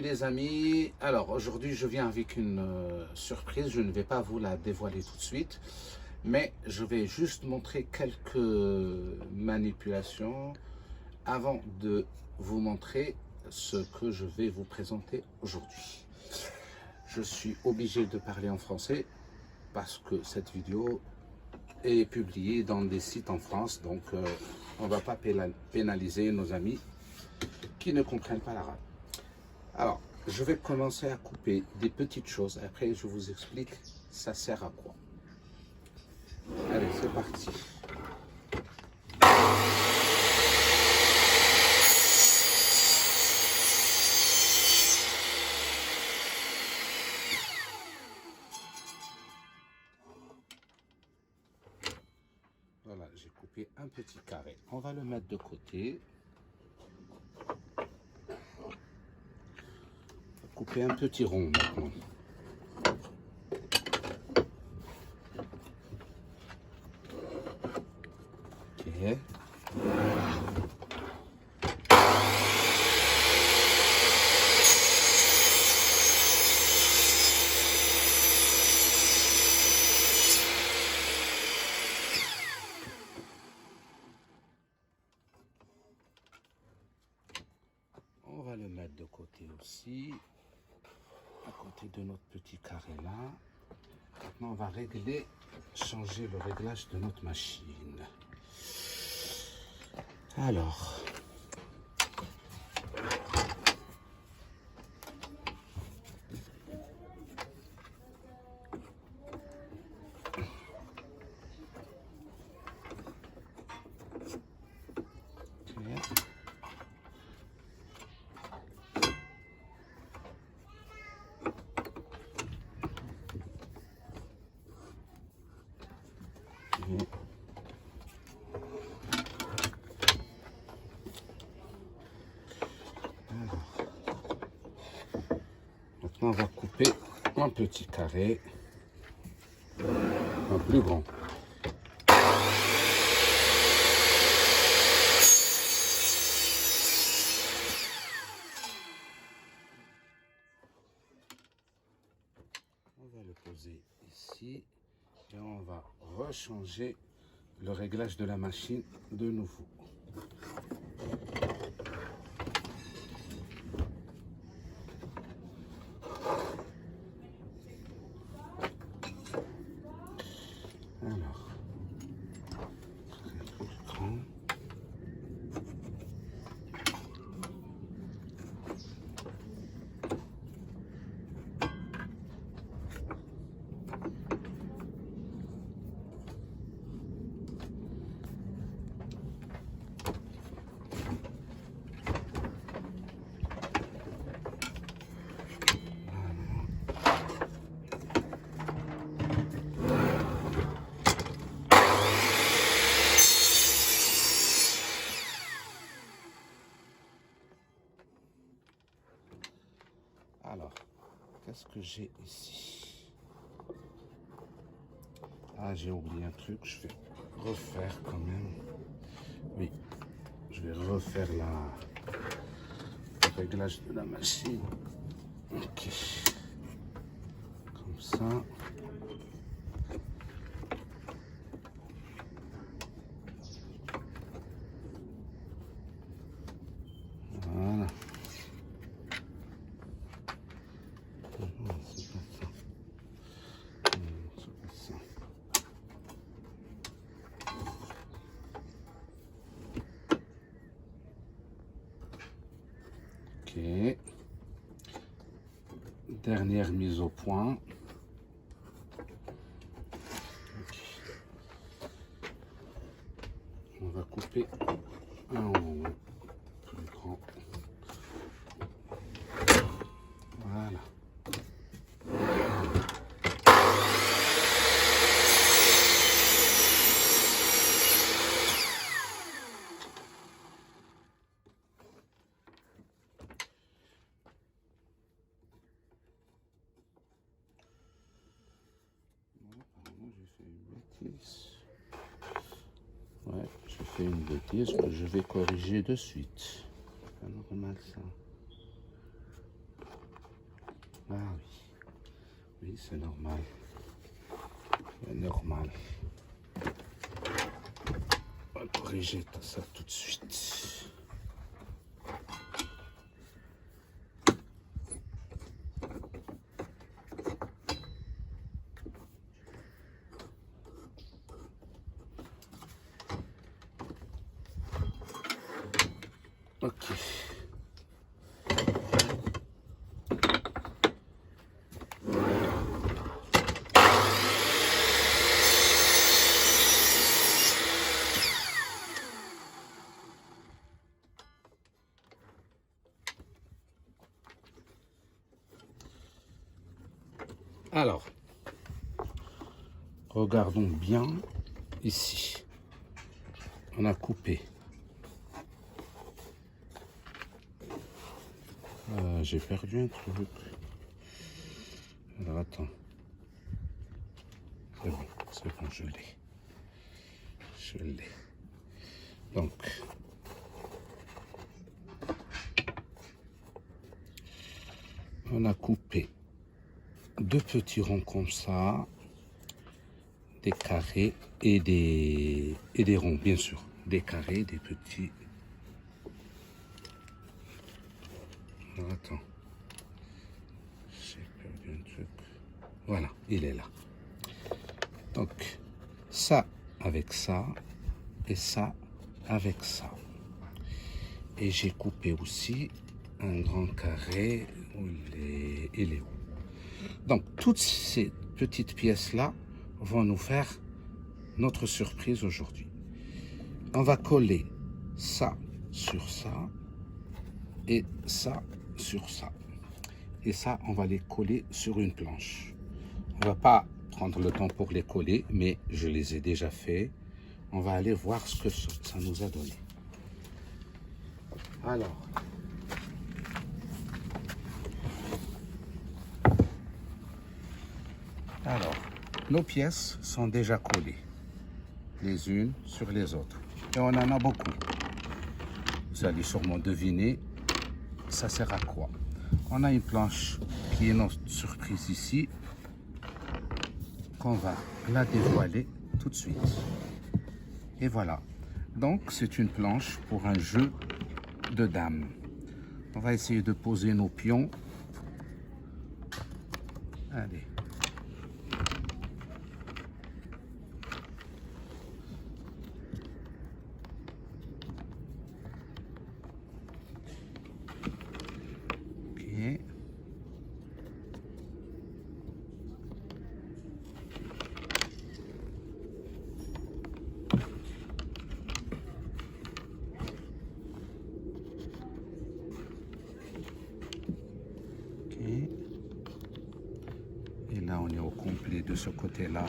Les amis, alors aujourd'hui je viens avec une surprise, je ne vais pas vous la dévoiler tout de suite, mais je vais juste montrer quelques manipulations avant de vous montrer ce que je vais vous présenter aujourd'hui. Je suis obligé de parler en français parce que cette vidéo est publiée dans des sites en France, donc on ne va pas pénaliser nos amis qui ne comprennent pas l'arabe. Alors, je vais commencer à couper des petites choses. Après, je vous explique ça sert à quoi. Allez, c'est parti. Voilà, j'ai coupé un petit carré. On va le mettre de côté. Couper un petit rond maintenant. Ok. On va le mettre de côté aussi, à côté de notre petit carré là. Maintenant, on va régler, changer le réglage de notre machine. Alors, maintenant, on va couper un petit carré, un plus grand. On va le poser ici et on va rechanger le réglage de la machine de nouveau. Alors, un peu plus grand. Alors, qu'est-ce que j'ai ici? Ah, j'ai oublié un truc, je vais refaire quand même. Oui, je vais refaire le réglage de la machine. Ok, comme ça. Voilà. Non, c'est pas ça. Non, c'est pas ça. Ok. Dernière mise au point. Okay. On va couper un en haut, plus grand. Voilà. Apparemment, j'ai fait une bêtise. Ouais, j'ai fait une bêtise que je vais corriger de suite. C'est pas normal ça. Ah oui, oui, c'est normal. C'est normal. On va corriger tout ça tout de suite. Ok. Alors, regardons bien ici. On a coupé. J'ai perdu un truc. Alors attends. C'est bon, je l'ai. Je l'ai. Donc, on a coupé deux petits ronds comme ça, des carrés et des ronds, bien sûr. Des carrés, des petits. Alors, attends. J'ai perdu un truc. Voilà, il est là. Donc, ça avec ça et ça avec ça. Et j'ai coupé aussi un grand carré où il est où. Donc, toutes ces petites pièces-là vont nous faire notre surprise aujourd'hui. On va coller ça sur ça et ça sur ça. Et ça, on va les coller sur une planche. On va pas prendre le temps pour les coller, mais je les ai déjà fait. On va aller voir ce que ça nous a donné. Alors, nos pièces sont déjà collées, les unes sur les autres. Et on en a beaucoup. Vous allez sûrement deviner, ça sert à quoi? On a une planche qui est notre surprise ici, qu'on va la dévoiler tout de suite. Et voilà. Donc, c'est une planche pour un jeu de dames. On va essayer de poser nos pions. Allez. Ok. Et là, on est au complet de ce côté-là.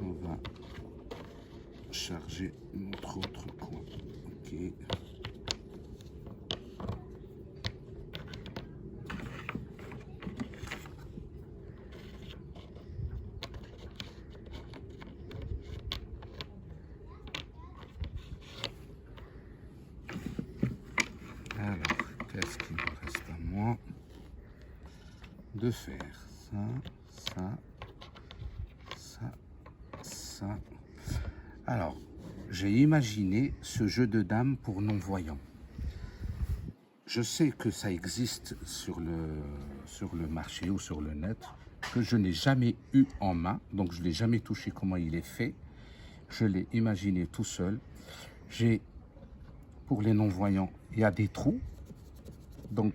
On va charger notre autre coin. Ok. Alors, qu'est-ce qu'il me reste à moi de faire? Ça. Alors, j'ai imaginé ce jeu de dames pour non-voyants. Je sais que ça existe sur le marché ou sur le net, que je n'ai jamais eu en main, donc je ne l'ai jamais touché comment il est fait. Je l'ai imaginé tout seul. Pour les non-voyants, il y a des trous, donc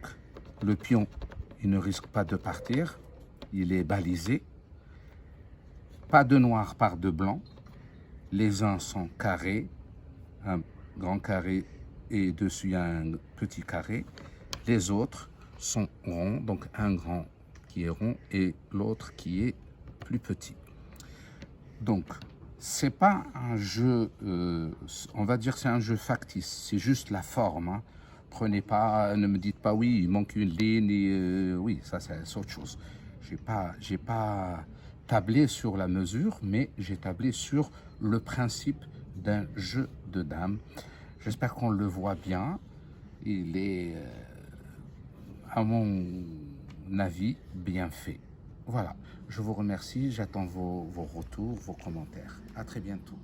le pion, il ne risque pas de partir, il est balisé. Pas de noir par de blanc, les uns sont carrés, un grand carré et dessus il y a un petit carré. Les autres sont ronds, donc un grand qui est rond et l'autre qui est plus petit. Donc, c'est pas un jeu, on va dire c'est un jeu factice, c'est juste la forme. Hein. Prenez pas, ne me dites pas oui, il manque une ligne, et, oui, ça c'est autre chose. J'ai pas tablé sur la mesure, mais j'ai tablé sur le principe d'un jeu de dames. J'espère qu'on le voit bien. Il est, à mon avis bien fait. Voilà, je vous remercie, j'attends vos retours, vos commentaires. À très bientôt.